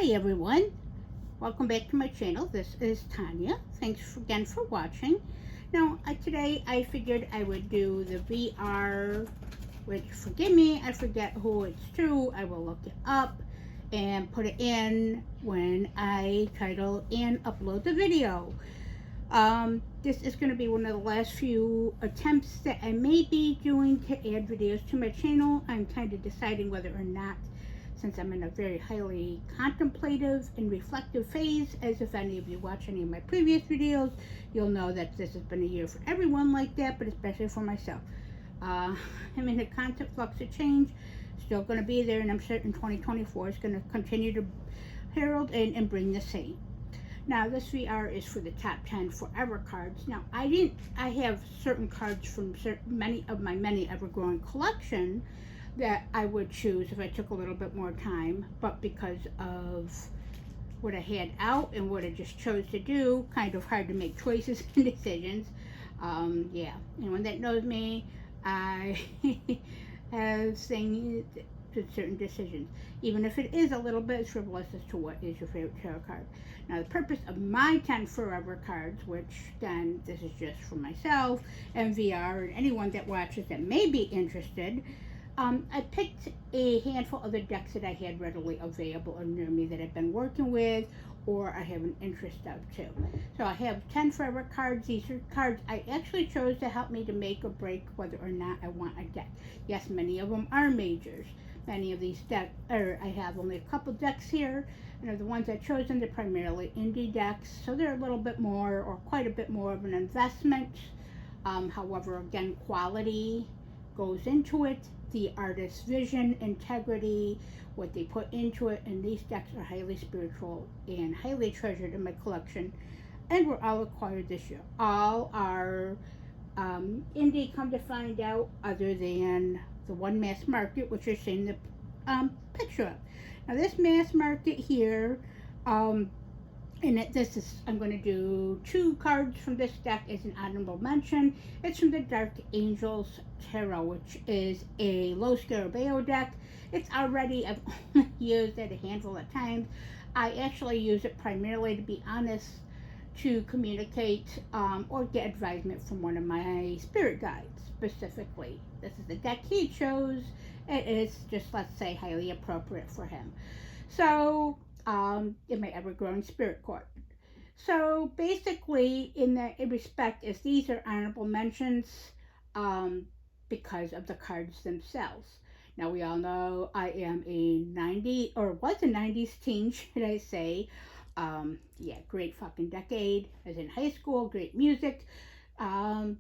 Hi everyone, welcome back to my channel. This is Tanya. Thanks again for watching. Now today I figured I would do the VR, which forgive me, I forget who it's to. I will look it up and put it in when I title and upload the video. This is going to be one of the last few attempts that I may be doing to add videos to my channel. I'm kind of deciding whether or not, since I'm in a very highly contemplative and reflective phase, as if any of you watch any of my previous videos, you'll know that this has been a year for everyone like that, but especially for myself. I'm in a constant flux of change, still going to be there, and I'm certain 2024 is going to continue to herald and bring the same. Now this VR is for the top 10 forever cards. Now I have certain cards from many of my ever-growing collection that I would choose if I took a little bit more time, but because of what I had out and what I just chose to do, kind of hard to make choices and decisions. Yeah, anyone that knows me, I have things with certain decisions, even if it is a little bit frivolous as to what is your favorite tarot card. Now, the purpose of my 10 forever cards, which then this is just for myself and VR and anyone that watches that may be interested, I picked a handful of the decks that I had readily available or near me that I've been working with or I have an interest of too. So I have 10 forever cards. These are cards I actually chose to help me to make or break whether or not I want a deck. Yes, many of them are majors. Many of these decks, I have only a couple decks here, and the ones I've chosen, they're primarily indie decks, so they're a little bit more or quite a bit more of an investment. However, again, quality goes into it, the artist's vision, integrity, what they put into it, and these decks are highly spiritual and highly treasured in my collection, and were all acquired this year. All are indie, come to find out, other than the one mass market, which you're seeing the picture of. Now, this mass market here, this is, I'm going to do two cards from this deck as an honorable mention. It's from the Dark Angels Tarot, which is a low Scarabeo deck. It's already, I've only used it a handful of times. I actually use it primarily, to be honest, to communicate or get advisement from one of my spirit guides specifically. This is the deck he chose. It is just, let's say, highly appropriate for him. So, in my ever-growing spirit court. So basically, in that respect, is these are honorable mentions because of the cards themselves. Now, we all know I am a 90s, or was a 90s teen, should I say. Yeah, great fucking decade. I was in high school, great music, um,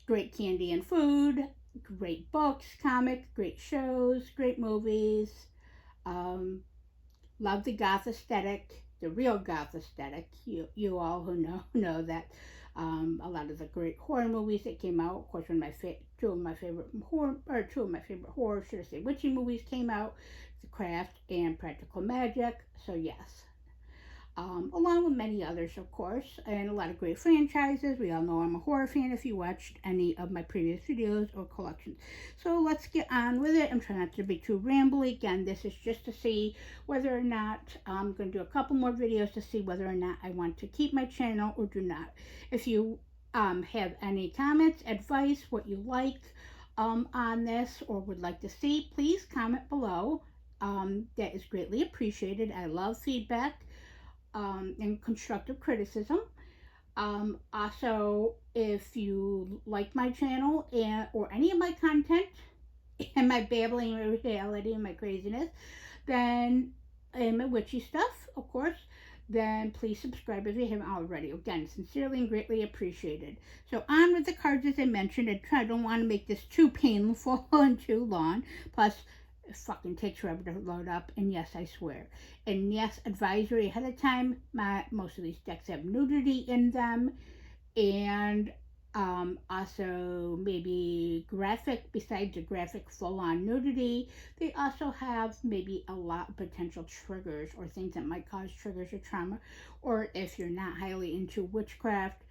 great candy and food, great books, comics, great shows, great movies. Um, Love the goth aesthetic, the real goth aesthetic. You all who know that a lot of the great horror movies that came out. Of course, two of my favorite horror, should I say, witchy movies came out. The Craft and Practical Magic. So yes, along with many others, of course, and a lot of great franchises. We all know I'm a horror fan if you watched any of my previous videos or collections. So let's get on with it. I'm trying not to be too rambly. Again, this is just to see whether or not I'm going to do a couple more videos to see whether or not I want to keep my channel or do not. If you have any comments, advice, what you like on this or would like to see, please comment below. That is greatly appreciated. I love feedback and constructive criticism. Also, if you like my channel or any of my content and my babbling reality and my craziness, then and my witchy stuff, of course, then please subscribe if you haven't already. Again, sincerely and greatly appreciated. So on with the cards as I mentioned. I don't want to make this too painful and too long. Plus, it fucking takes forever to load up, and yes, I swear. And yes, advisory ahead of time. Most of these decks have nudity in them, and also maybe graphic, besides the graphic full-on nudity, they also have maybe a lot of potential triggers or things that might cause triggers or trauma, or if you're not highly into witchcraft,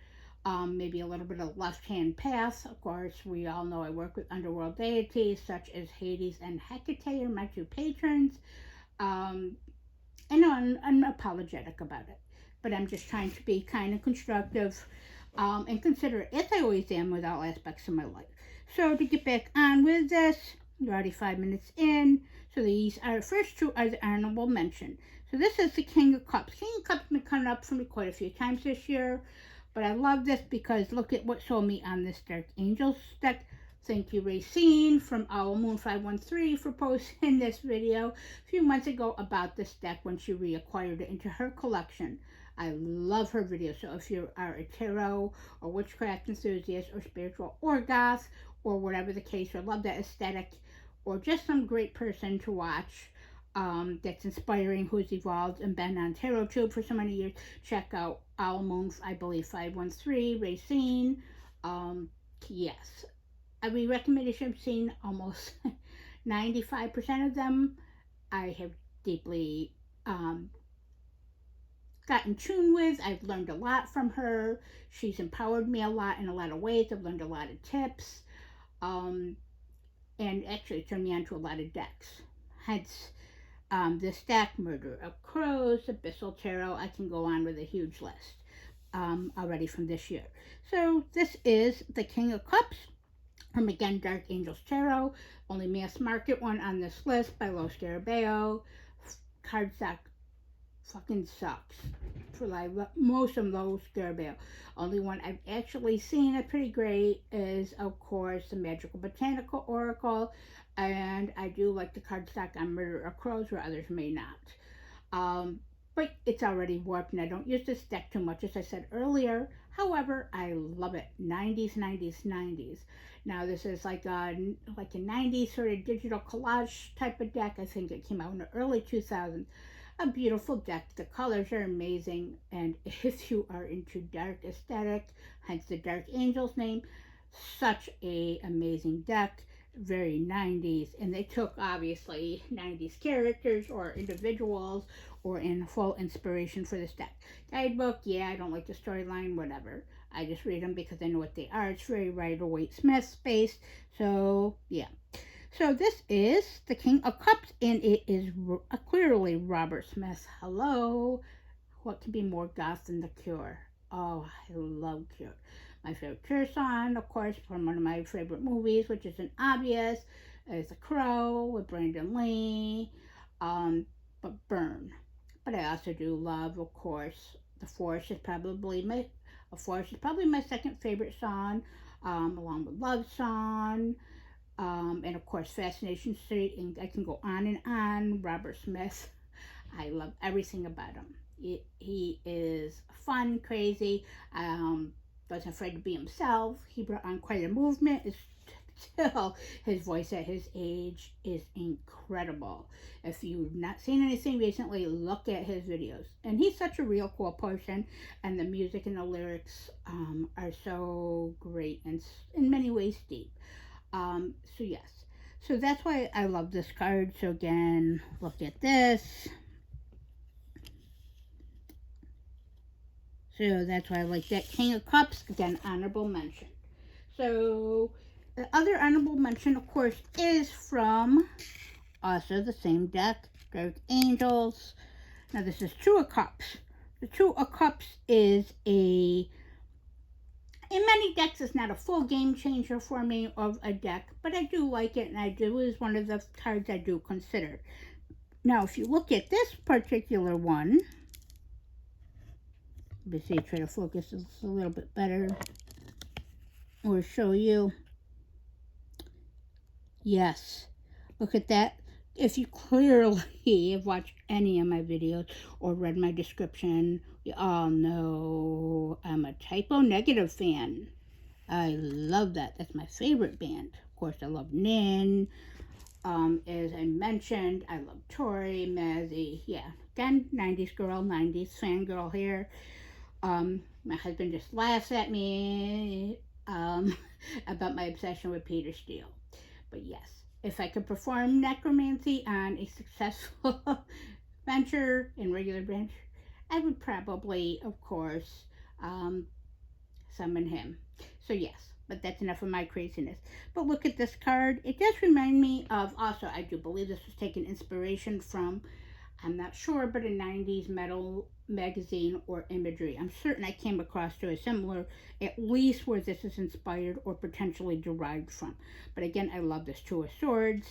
maybe a little bit of left-hand path. Of course, we all know I work with underworld deities such as Hades and Hecate are my two patrons. Um, I know I'm apologetic about it, but I'm just trying to be kind of constructive and considerate, as I always am with all aspects of my life. So to get back on with this, you're already 5 minutes in. So these are first two are the honorable mention. So this is the King of Cups. King of Cups has been coming up for me quite a few times this year, but I love this because look at what sold me on this Dark Angels deck. Thank you, Racine from Owl Moon 513 for posting this video a few months ago about this deck when she reacquired it into her collection. I love her videos. So if you are a tarot or witchcraft enthusiast or spiritual or goth or whatever the case, or love that aesthetic, or just some great person to watch that's inspiring, who's evolved and been on Tarot Tube for so many years, check out Owl Moon, I believe, 513, Racine. Yes. I would recommend it. I've seen almost 95% of them. I have deeply got in tune with. I've learned a lot from her. She's empowered me a lot in a lot of ways. I've learned a lot of tips. And actually turned me on to a lot of decks. Hence, this deck, Murder of Crows, Abyssal Tarot. I can go on with a huge list already from this year. So this is the King of Cups from, again, Dark Angels Tarot. Only mass market one on this list by Los Scarabeo. Cardstock fucking sucks. For like most of Los Scarabeo. Only one I've actually seen a pretty great is, of course, the Magical Botanical Oracle. And I do like the cardstock on Murder of Crows, where others may not. But it's already warped, and I don't use this deck too much, as I said earlier. However, I love it. 90s, 90s, 90s. Now, this is like a 90s sort of digital collage type of deck. I think it came out in the early 2000s. A beautiful deck. The colors are amazing. And if you are into dark aesthetic, hence the Dark Angels name, such a amazing deck. Very 90s. And they took, obviously, 90s characters or individuals or in full inspiration for this deck. Guidebook, yeah, I don't like the storyline, whatever. I just read them because I know what they are. It's very Rider-Waite-Smith based. So, yeah. So this is the King of Cups, and it is clearly Robert Smith. Hello. What could be more goth than The Cure? Oh, I love Cure. My favorite Cure song, of course, from one of my favorite movies, which isn't obvious, is The Crow with Brandon Lee, but Burn. But I also do love, of course, The Forest is probably my second favorite song, along with Love Song, and of course Fascination Street, and I can go on and on. Robert Smith, I love everything about him. He is fun, crazy, wasn't afraid to be himself. He brought on quite a movement. Still, his voice at his age is incredible. If you've not seen anything recently, look at his videos. And he's such a real cool person, and the music and the lyrics are so great and in many ways deep. So yes. So that's why I love this card. So again, look at this. So that's why I like that. King of Cups, again, honorable mention. So the other honorable mention, of course, is from also the same deck, Dark Angels. Now this is Two of Cups. The Two of Cups is in many decks, it's not a full game changer for me of a deck, but I do like it, and I do is one of the cards I do consider. Now, if you look at this particular one, let me see, try to focus this a little bit better, or show you. Yes, look at that. If you clearly have watched any of my videos or read my description, you all know I'm a Typo Negative fan. I love that. That's my favorite band. Of course, I love Nin. As I mentioned, I love Tori, Mazzy. Yeah, again, 90s girl, 90s fangirl here. My husband just laughs at me about my obsession with Peter Steele. But yes, if I could perform necromancy on a successful venture in regular branch, I would probably, of course, summon him. So yes, but that's enough of my craziness. But look at this card. It does remind me of, also, I do believe this was taken inspiration from I'm not sure, but a 90s metal magazine or imagery. I'm certain I came across to a similar, at least where this is inspired or potentially derived from. But again, I love this Two of Swords.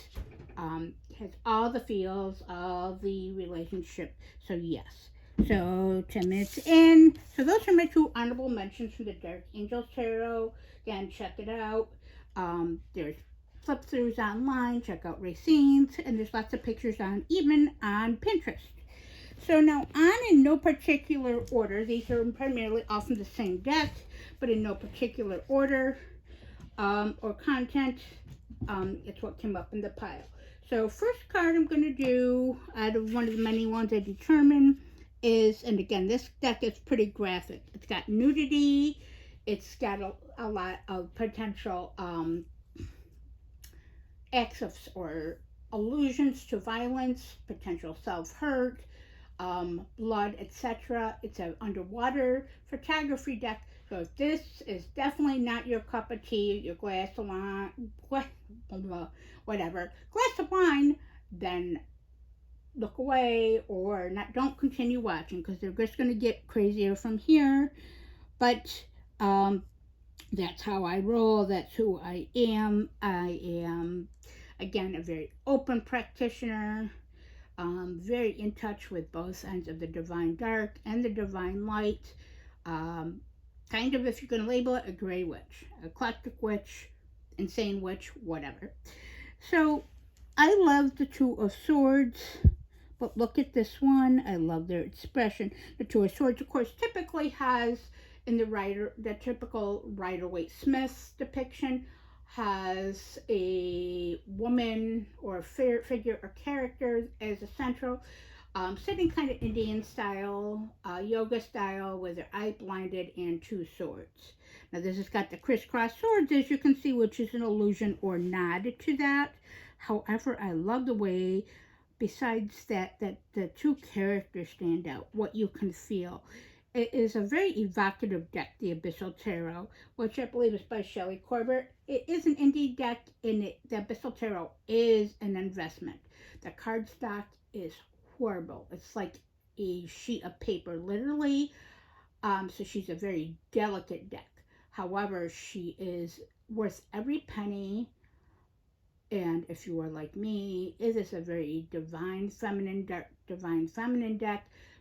Has all the feels, all the relationship. So yes. So 10 minutes in. So those are my two honorable mentions from the Dark Angels Tarot. Again, check it out. There's flip throughs online, check out Racine's, and there's lots of pictures on, even on Pinterest. So now on in no particular order, these are primarily all from the same deck, but in no particular order or content, it's what came up in the pile. So first card I'm going to do out of one of the many ones I determined is, and again, this deck is pretty graphic. It's got nudity, it's got a lot of potential acts of or allusions to violence, potential self-hurt, blood, etc. It's an underwater photography deck. So if this is definitely not your cup of tea, your glass of wine, whatever, glass of wine, then look away or not. Don't continue watching because they're just going to get crazier from here. But that's how I roll. That's who I am. I am, again, a very open practitioner, very in touch with both ends of the divine dark and the divine light. Kind of, if you can label it, a gray witch, eclectic witch, insane witch, whatever. So I love the Two of Swords, but look at this one. I love their expression. The Two of Swords, of course, typically has in the typical Rider-Waite Smith depiction has a woman or figure or character as a central, sitting kind of Indian style, yoga style, with their eye blinded and two swords. Now this has got the crisscross swords, as you can see, which is an allusion or nod to that. However, I love the way, besides that the two characters stand out, what you can feel. It is a very evocative deck, the Abyssal Tarot, which I believe is by Shelly, Corbett. It is an indie deck, and the Abyssal Tarot is an investment. The cardstock is horrible. It's like a sheet of paper, literally. So she's a very delicate deck. However, she is worth every penny. And if you are like me, it is a very divine feminine deck,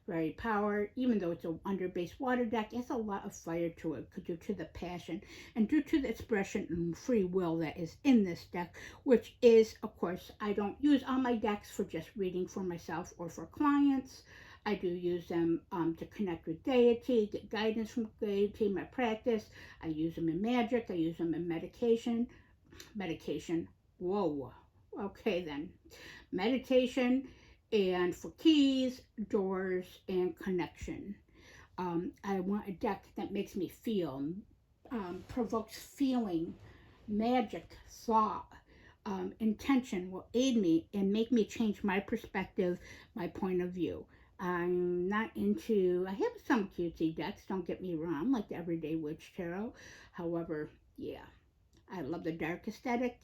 very power. Even though it's an under-based water deck, it's a lot of fire to it due to the passion and due to the expression and free will that is in this deck, which is, of course, I don't use all my decks for just reading for myself or for clients. I do use them to connect with deity, get guidance from deity, my practice. I use them in magic. I use them in medication. Whoa. Okay then. Meditation and for keys, doors, and connection. I want a deck that makes me feel, provokes feeling, magic, thought, intention will aid me and make me change my perspective, my point of view. I'm not into, I have some cutesy decks, don't get me wrong, like the Everyday Witch Tarot. However, yeah, I love the dark aesthetic.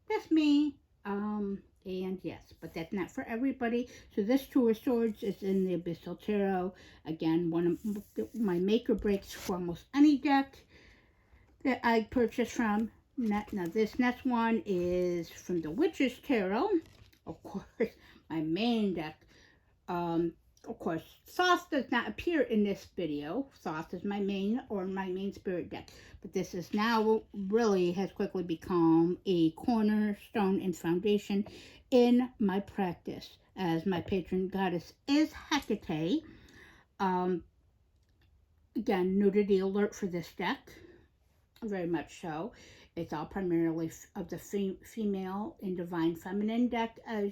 That's me. And yes, but that's not for everybody. So this Two of Swords is in the Abyssal Tarot. Again, one of my make or breaks for almost any deck that I purchase from. Now this next one is from the Witch's Tarot. Of course, my main deck. Of course, Thoth does not appear in this video. Thoth is my main spirit deck. But this is now really has quickly become a cornerstone and foundation in my practice, as my patron goddess is Hecate. Again, nudity alert for this deck, very much so. It's all primarily of the female and divine feminine deck, as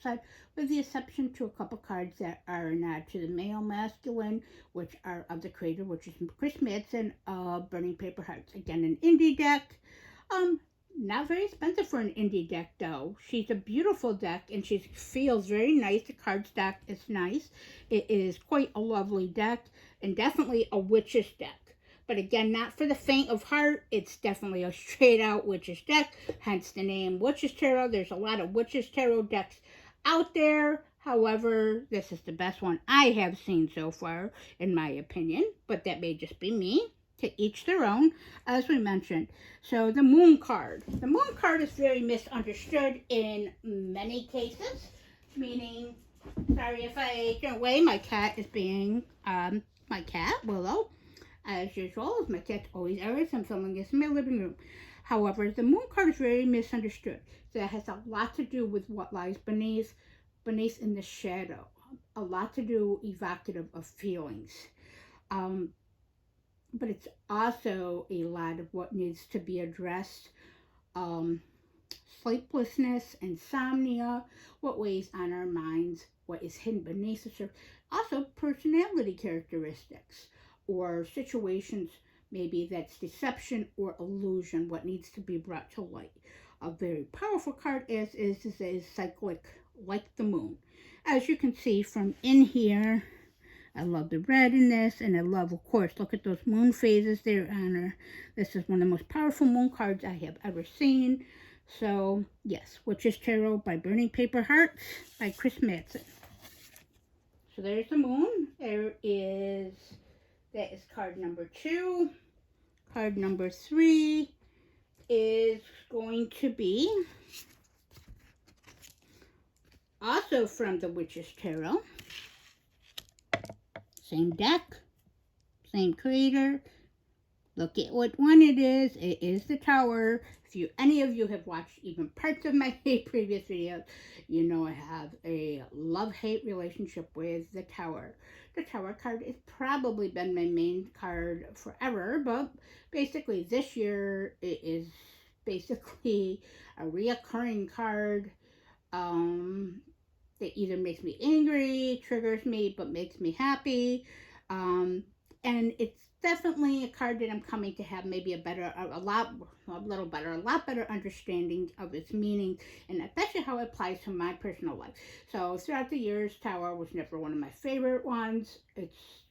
such, with the exception to a couple cards that are not to the male masculine, which are of the creator, which is Chris Madsen of Burning Paper Hearts. Again, an indie deck. Not very expensive for an indie deck, though. She's a beautiful deck, and she feels very nice. The cardstock is nice. It is quite a lovely deck, and definitely a witch's deck. But again, not for the faint of heart. It's definitely a straight out Witch's deck, hence the name Witch's Tarot. There's a lot of Witch's Tarot decks out there. However, this is the best one I have seen so far, in my opinion, but that may just be me. To each their own, as we mentioned. So the moon card. The moon card is very misunderstood in many cases, meaning, sorry if I turn away, my cat is being, my cat, Willow, as usual. My cat's always errors. I'm filming this in my living room. However, the moon card is very misunderstood. So that has a lot to do with what lies beneath in the shadow. A lot to do evocative of feelings. But it's also a lot of what needs to be addressed. Um, Sleeplessness, insomnia, what weighs on our minds, what is hidden beneath the surface. Also, personality characteristics or situations, maybe that's deception or illusion, what needs to be brought to light. A very powerful card is cyclic, like the moon. As you can see from in here, I love the red in this, and I love, of course, look at those moon phases there on her. This is one of the most powerful moon cards I have ever seen. So, yes, Witch's Tarot by Burning Paper Hearts by Chris Madsen. So there's the moon. That is card number 2. Card number 3 is going to be also from the Witch's Tarot. Same deck, same creator. Look at what one it is. It is the Tower. If any of you have watched even parts of my previous videos, you know I have a love-hate relationship with the Tower. The Tower card has probably been my main card forever, but basically this year it is basically a reoccurring card. That either makes me angry, triggers me, but makes me happy. And it's definitely a card that I'm coming to have maybe a lot better understanding of its meaning, and especially how it applies to my personal life. So throughout the years, Tower was never one of my favorite ones. It's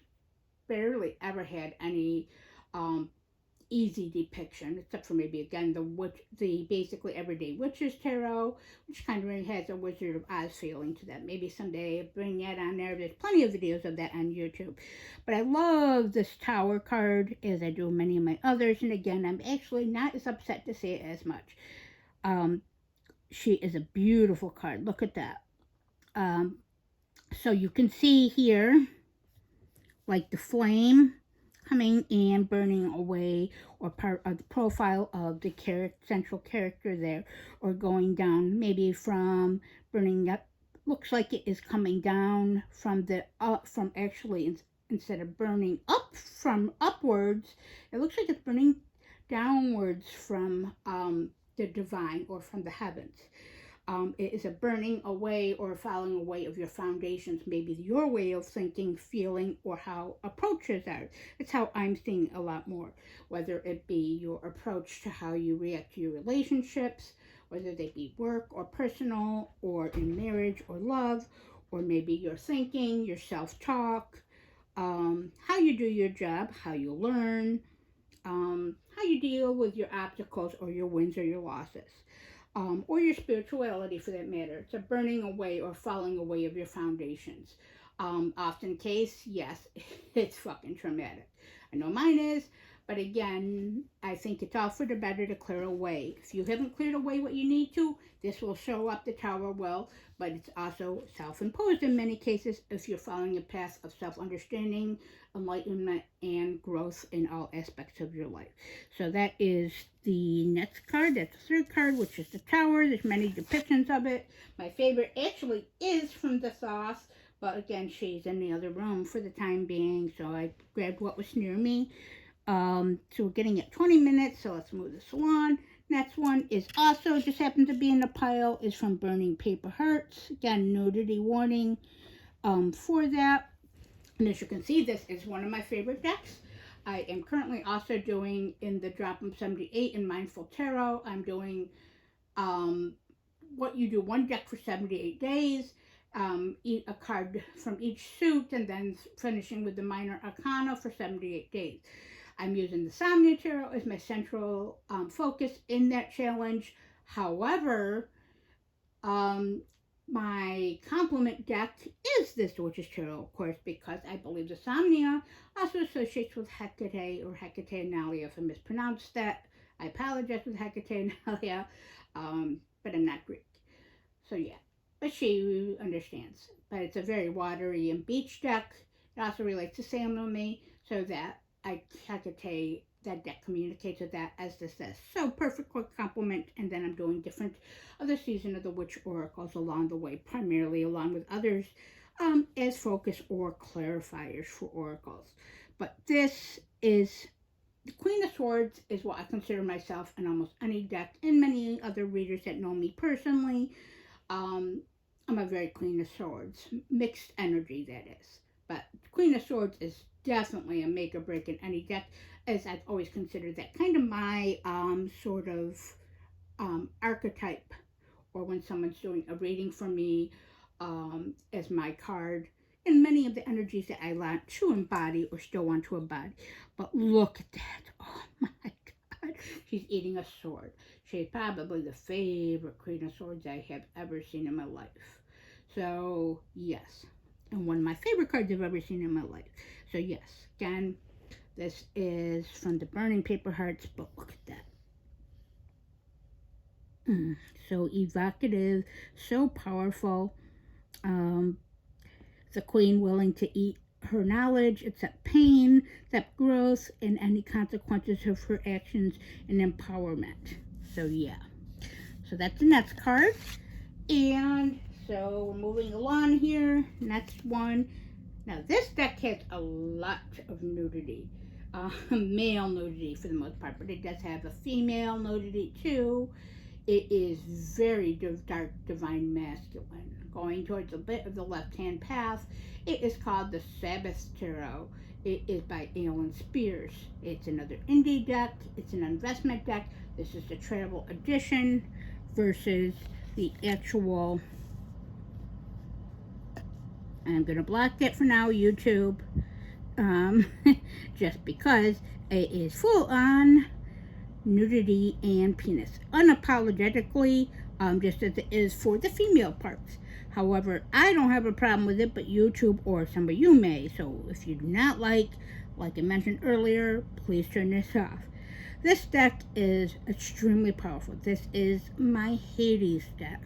barely ever had any easy depiction, except for maybe again the basically everyday Witch's Tarot, which kind of has a Wizard of Oz feeling to that. Maybe someday I'll bring that on there. There's plenty of videos of that on YouTube. But I love this Tower card, as I do many of my others, and again, I'm actually not as upset to see it as much. She is a beautiful card. Look at that. So you can see here, like the flame coming and burning away, or part of the profile of the central character there, or going down, maybe from burning up. Looks like it is coming down from from actually, instead of burning up from upwards, it looks like it's burning downwards from the divine, or from the heavens. It is a burning away or falling away of your foundations, maybe your way of thinking, feeling, or how approaches are. It's how I'm seeing a lot more, whether it be your approach to how you react to your relationships, whether they be work or personal, or in marriage or love, or maybe your thinking, your self-talk, how you do your job, how you learn, how you deal with your obstacles or your wins or your losses. Or your spirituality for that matter. It's a burning away or falling away of your foundations. Often case, yes, it's fucking traumatic. I know mine is, but again, I think it's all for the better to clear away. If you haven't cleared away what you need to, this will show up the Tower well, but it's also self-imposed in many cases if you're following a path of self-understanding, enlightenment, and growth in all aspects of your life. So that is the next card. That's the third card, which is the Tower. There's many depictions of it. My favorite actually is from the Thoth, but again, she's in the other room for the time being, so I grabbed what was near me. So we're getting at 20 minutes, so let's move this along. Next one is also just happened to be in the pile, is from Burning Paper Hearts. Again, nudity warning for that. And as you can see, this is one of my favorite decks. I am currently also doing, in the Drop 'em 78 in Mindful Tarot, I'm doing what you do, one deck for 78 days, a card from each suit, and then finishing with the Minor Arcana for 78 days. I'm using the Somnia Tarot as my central focus in that challenge. However, My complement deck is this Witch's Tarot, of course, because I believe the Somnia also associates with Hecate or Hecate Analia. If I mispronounced that, I apologize with Hecate Analia, but I'm not Greek. So yeah, but she understands. But it's a very watery and beach deck. It also relates to Sailor so that Hecate, that deck communicates with that as this says. So perfect quick complement, and then I'm doing different of the Season of the Witch oracles along the way, primarily along with others as focus or clarifiers for oracles. But this is the Queen of Swords is what I consider myself in almost any deck, and many other readers that know me personally. I'm a very Queen of Swords, mixed energy that is. But Queen of Swords is definitely a make or break in any deck, as I've always considered that kind of my sort of archetype, or when someone's doing a reading for me as my card, and many of the energies that I want to embody or still want to embody. But look at that. Oh my God. She's eating a sword. She's probably the favorite Queen of Swords I have ever seen in my life. So, yes. And one of my favorite cards I've ever seen in my life. So, yes. Again, this is from the Burning Paper Hearts, but look at that. So evocative, so powerful. The Queen willing to eat her knowledge, accept pain, accept growth, and any consequences of her actions and empowerment. So yeah. So that's the next card. And so we're moving along here. Next one. Now this deck has a lot of nudity. Male nudity for the most part, but it does have a female nudity too. It is very dark divine masculine. Going towards a bit of the left-hand path, it is called the Sabbath Tarot. It is by Spiers. It's another indie deck. It's an investment deck. This is the travel edition versus the actual. I'm going to block it for now, YouTube, just because it is full on nudity and penis, unapologetically, just as it is for the female parts. However, I don't have a problem with it, but YouTube or some of you may. So if you do not like I mentioned earlier, please turn this off. This deck is extremely powerful. This is my Hades deck.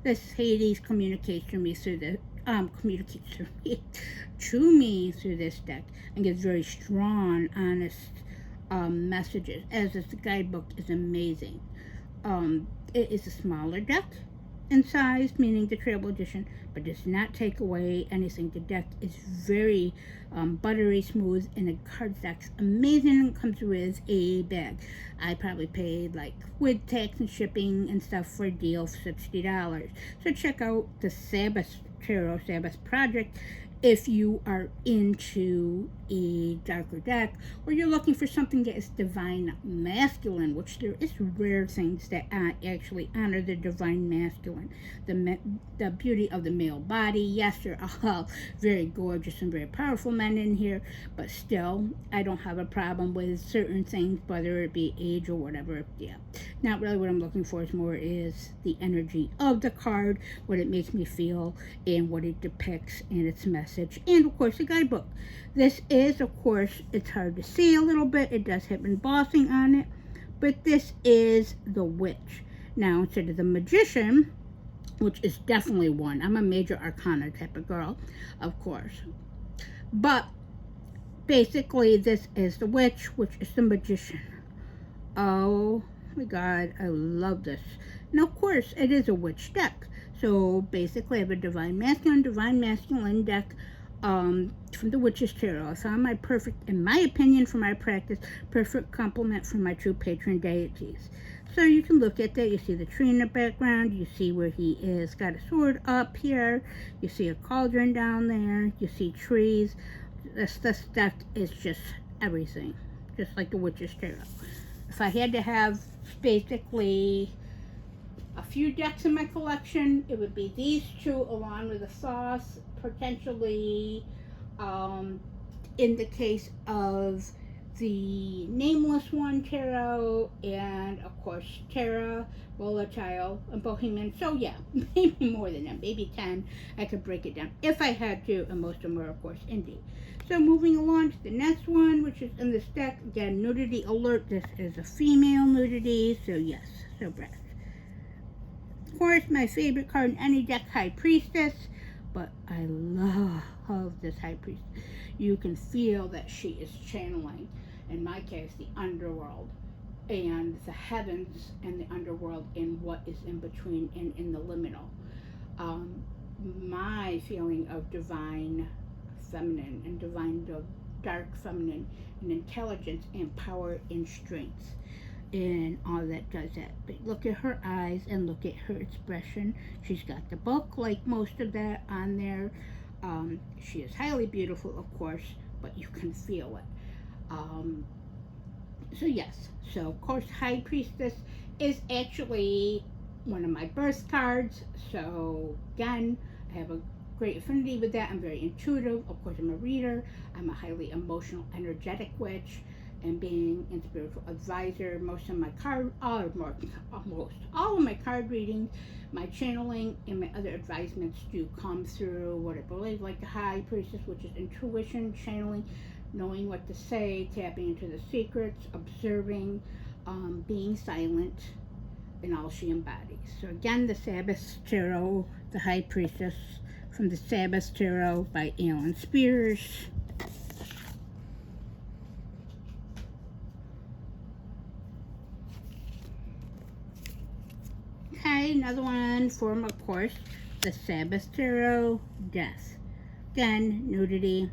This Hades communicates to me through the through this deck, and gives very strong, honest messages, as this guidebook is amazing. It is a smaller deck in size, meaning the travel edition, but does not take away anything. The deck is very buttery smooth, and the card deck's amazing. It comes with a bag. I probably paid, like, with tax and shipping and stuff, for a deal of $60. So check out the Sabbath Tarot, Sabbath Project, if you are into a darker deck, or you're looking for something that is divine masculine, which there is rare things that actually honor the divine masculine, the beauty of the male body. Yes, there are all very gorgeous and very powerful men in here, but still, I don't have a problem with certain things, whether it be age or whatever. Yeah, not really what I'm looking for. Is more is the energy of the card, what it makes me feel, and what it depicts, and its message, and of course the guidebook. This is, of course, it's hard to see a little bit. It does have embossing on it, but this is the Witch. Now, instead of the Magician, which is definitely one, I'm a major arcana type of girl, of course, but basically this is the Witch, which is the Magician. Oh my God, I love this. Now, of course, it is a witch deck. So basically, I have a divine masculine deck from the Witch's Tarot. I found my perfect, in my opinion, for my practice, perfect complement for my true patron deities. So you can look at that. You see the tree in the background. You see where he is got a sword up here. You see a cauldron down there. You see trees. This deck is just everything, just like the Witch's Tarot. If I had to have basically a few decks in my collection, it would be these two, along with a Thoth, potentially in the case of the Nameless one tarot, and of course Terra, Volatile, and Bohemian. So yeah, maybe more than that, maybe 10. I could break it down if I had to, and most of them were of course indie. So moving along to the next one, which is in this deck, again, nudity alert. This is a female nudity, so yes, so breast. Of course, my favorite card in any deck, High Priestess, but I love this High Priestess. You can feel that she is channeling, in my case, the underworld and the heavens and the underworld and what is in between and in the liminal. Um, my feeling of divine feminine and divine dark feminine and intelligence and power and strength and all that does that. But look at her eyes and look at her expression. She's got the book, like most of that on there. She is highly beautiful, of course, but you can feel it. So yes, so of course High Priestess is actually one of my birth cards. So again, I have a great affinity with that. I'm very intuitive. Of course, I'm a reader. I'm a highly emotional, energetic witch. And being a spiritual advisor, most of my card, almost all of my card readings, my channeling, and my other advisements do come through what I believe, like the High Priestess, which is intuition, channeling, knowing what to say, tapping into the secrets, observing, being silent, and all she embodies. So again, the Sabbath Tarot, the High Priestess, from the Sabbath Tarot by Spiers. Okay, another one from, of course, the Sabbath Tarot, Death. Again, nudity.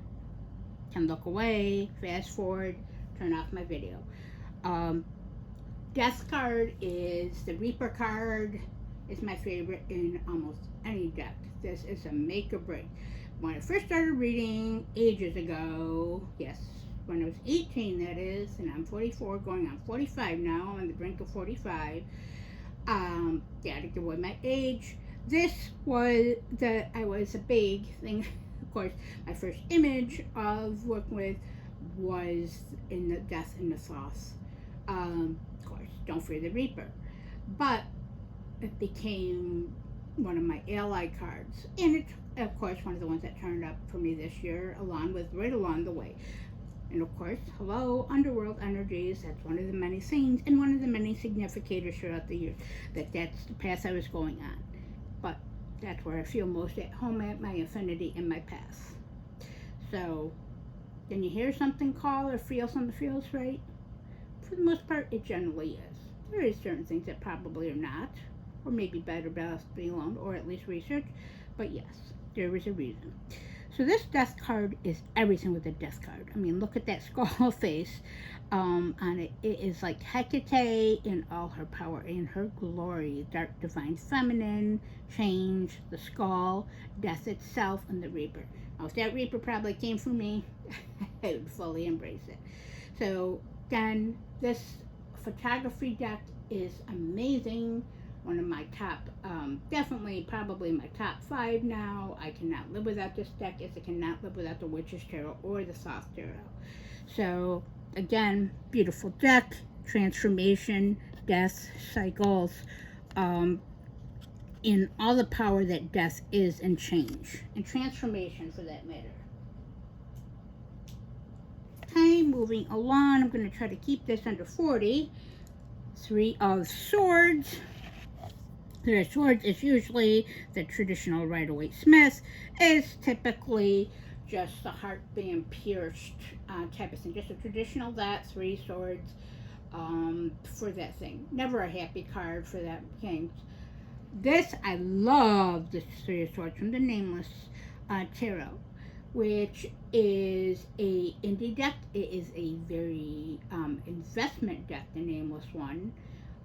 Can look away, fast forward, turn off my video. Death card is the Reaper card. It's my favorite in almost any deck. This is a make or break. When I first started reading ages ago, yes, when I was 18 that is, and I'm 44, going on 45 now, I'm on the brink of 45. Yeah, to give away my age. This was I was a big thing. Of course, my first image of working with was in the Death in the Sauce. Of course, Don't Fear the Reaper. But it became one of my ally cards. And it's, of course, one of the ones that turned up for me this year, right along the way. And of course, hello, underworld energies. That's one of the many things and one of the many significators throughout the year. That's the path I was going on. But that's where I feel most at home at, my affinity and my path. So, when you hear something call or feel something feels right, for the most part, it generally is. There is certain things that probably are not, or maybe better best being alone, or at least research. But yes, there is a reason. So this death card is everything with a death card. I mean, look at that skull face on it. It is like Hecate in all her power, in her glory. Dark divine feminine, change, the skull, death itself, and the Reaper. Now, if that Reaper probably came from me, I would fully embrace it. So again, this photography deck is amazing. One of my top, definitely probably my top 5 now. I cannot live without this deck, as I cannot live without the Witch's Tarot or the Soft Tarot. So again, beautiful deck, transformation, death, cycles, in all the power that death is and change, and transformation for that matter. Okay, moving along, I'm going to try to keep this under 40. 3 of Swords. The Swords is usually the traditional Rider-Waite-Smith. Is typically just the heart being pierced type of thing. Just a traditional that, 3 swords for that thing. Never a happy card for that king. This, I love the 3 of Swords from the Nameless Tarot, which is a indie deck. It is a very investment deck, the Nameless one.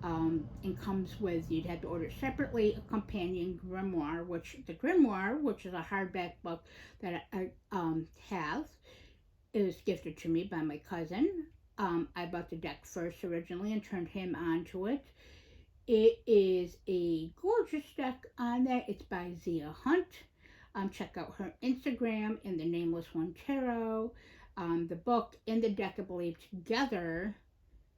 And comes with, you'd have to order separately, a companion grimoire, which is a hardback book that I have. It was gifted to me by my cousin. I bought the deck first originally and turned him onto it. It is a gorgeous deck on that. It's by Zia Hunt. Check out her Instagram in the Nameless One Tarot. The book and the deck, I believe, together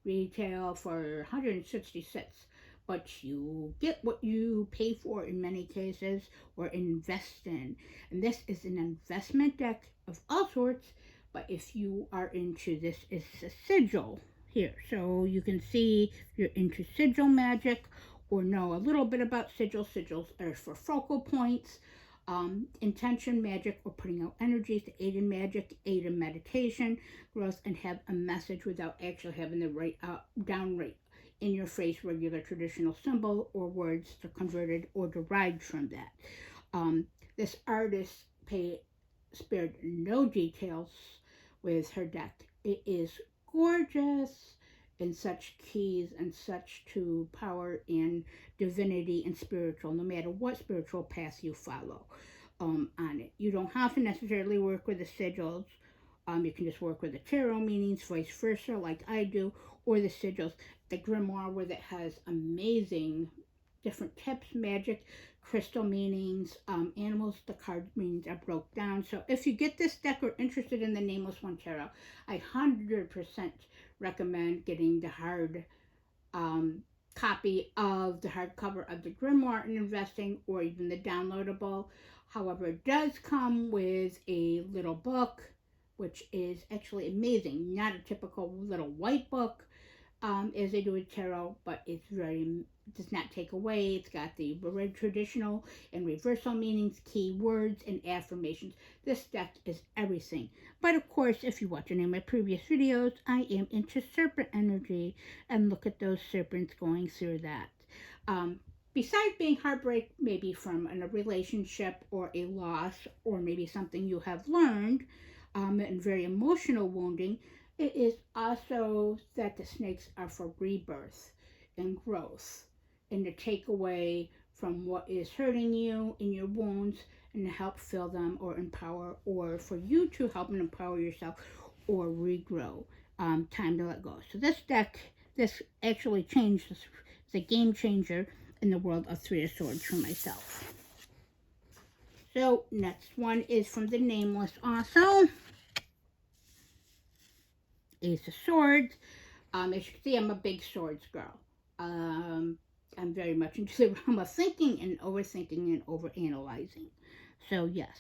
retail for 166, but you get what you pay for in many cases or invest in. And this is an investment deck of all sorts, but if you are into this, is a sigil here. So you can see if you're into sigil magic or know a little bit about sigils. Sigils are for focal points, intention magic, or putting out energies to aid in magic, aid in meditation, growth, and have a message without actually having the right downright in your face regular traditional symbol or words that are converted or derived from that. This artist spared no details with her deck. It is gorgeous in such keys and such to power and divinity and spiritual, no matter what spiritual path you follow on it. You don't have to necessarily work with the sigils. You can just work with the tarot meanings, vice versa, like I do, or the sigils. The grimoire, where it has amazing different tips, magic, crystal meanings, animals, the card meanings are broke down. So if you get this deck or interested in the Nameless One Tarot, I 100% recommend getting the hard copy of the hardcover of the grimoire and investing, or even the downloadable. However, it does come with a little book, which is actually amazing. Not a typical little white book, as they do with tarot, but it's very, does not take away. It's got the traditional and reversal meanings, key words, and affirmations. This deck is everything. But of course, if you watch any of my previous videos, I am into serpent energy, and look at those serpents going through that. Besides being heartbreak, maybe from a relationship or a loss, or maybe something you have learned, and very emotional wounding, it is also that the snakes are for rebirth and growth, and to take away from what is hurting you in your wounds and to help fill them or empower, or for you to help and empower yourself or regrow. Time to let go. So this deck, this actually changed, it's a game changer in the world of Three of Swords for myself. So next one is from the Nameless also. Ace of Swords. As you can see, I'm a big swords girl. I'm very much into the realm of thinking and overthinking and overanalyzing. So yes.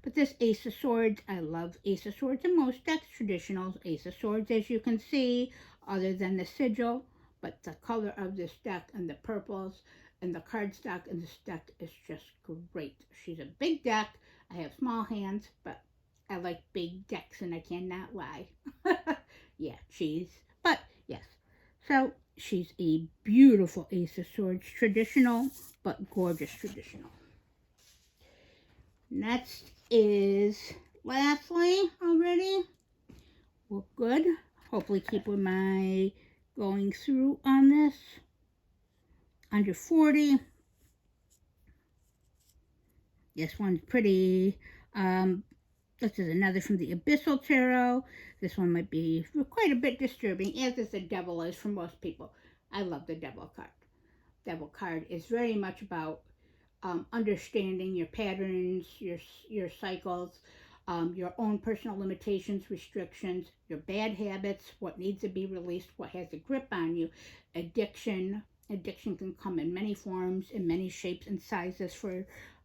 But this Ace of Swords, I love Ace of Swords in most decks, traditionals. Ace of Swords, as you can see, other than the sigil, but the color of this deck and the purples and the cardstock in this deck is just great. She's a big deck. I have small hands, but I like big decks, and I cannot lie. Yeah, cheese. But yes, so she's a beautiful Ace of Swords, traditional, but gorgeous traditional. Next is, lastly, already, well, good. Hopefully keep with my going through on this. Under 40. This one's pretty. This is another from the Abyssal Tarot. This one might be quite a bit disturbing, as is the Devil is for most people. I love the Devil card. Devil card is very much about understanding your patterns, your cycles, your own personal limitations, restrictions, your bad habits, what needs to be released, what has a grip on you, addiction. Addiction can come in many forms, in many shapes and sizes,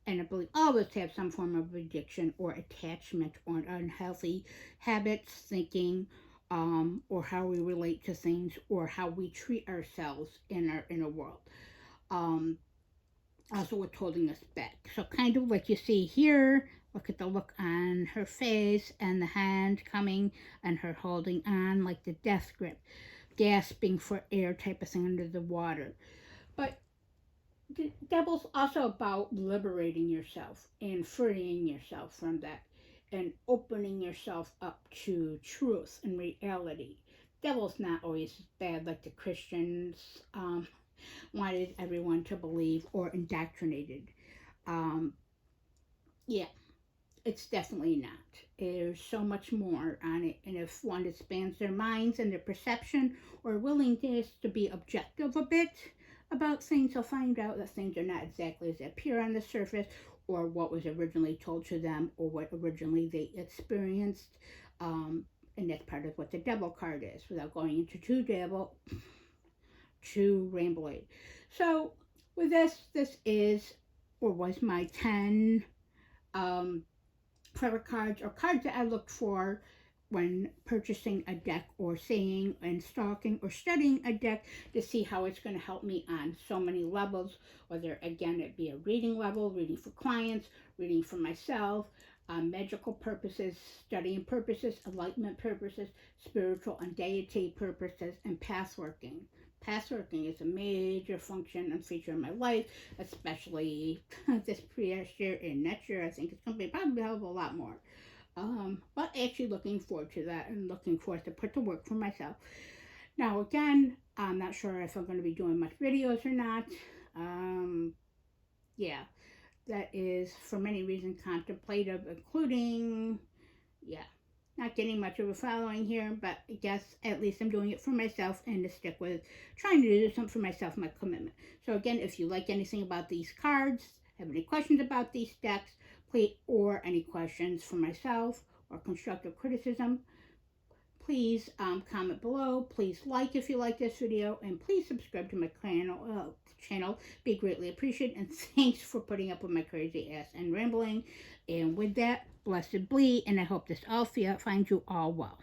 and I believe all of us have some form of addiction or attachment or unhealthy habits, thinking, or how we relate to things, or how we treat ourselves in our inner world. Also what's holding us back. So kind of like you see here, look at the look on her face and the hand coming and her holding on like the death grip, gasping for air type of thing under the water. But the Devil's also about liberating yourself and freeing yourself from that and opening yourself up to truth and reality. Devil's not always bad like the Christians wanted everyone to believe or indoctrinated. Yeah, it's definitely not. There's so much more on it, and if one expands their minds and their perception or willingness to be objective a bit about things, they'll find out that things are not exactly as they appear on the surface, or what was originally told to them or what originally they experienced. And that's part of what the devil card is, without going into too rambling. So with this is or was my 10 um, credit cards or cards that I looked for when purchasing a deck or saying and stalking or studying a deck to see how it's going to help me on so many levels, whether again it be a reading level, reading for clients, reading for myself, magical purposes, studying purposes, enlightenment purposes, spiritual and deity purposes, and path working. Path working is a major function and feature in my life, especially this previous year and next year. I think it's going to be probably a hell of a lot more. But actually looking forward to that and looking forward to put to work for myself. Now, again, I'm not sure if I'm going to be doing much videos or not. Yeah, that is for many reasons contemplative, including, yeah, not getting much of a following here, but I guess at least I'm doing it for myself and to stick with trying to do something for myself, my commitment. So again, if you like anything about these cards, have any questions about these decks, please, or any questions for myself or constructive criticism, please comment below. Please like if you like this video, and please subscribe to my channel. Be greatly appreciated, and thanks for putting up with my crazy ass and rambling. And with that, blessed be, and I hope this all finds you all well.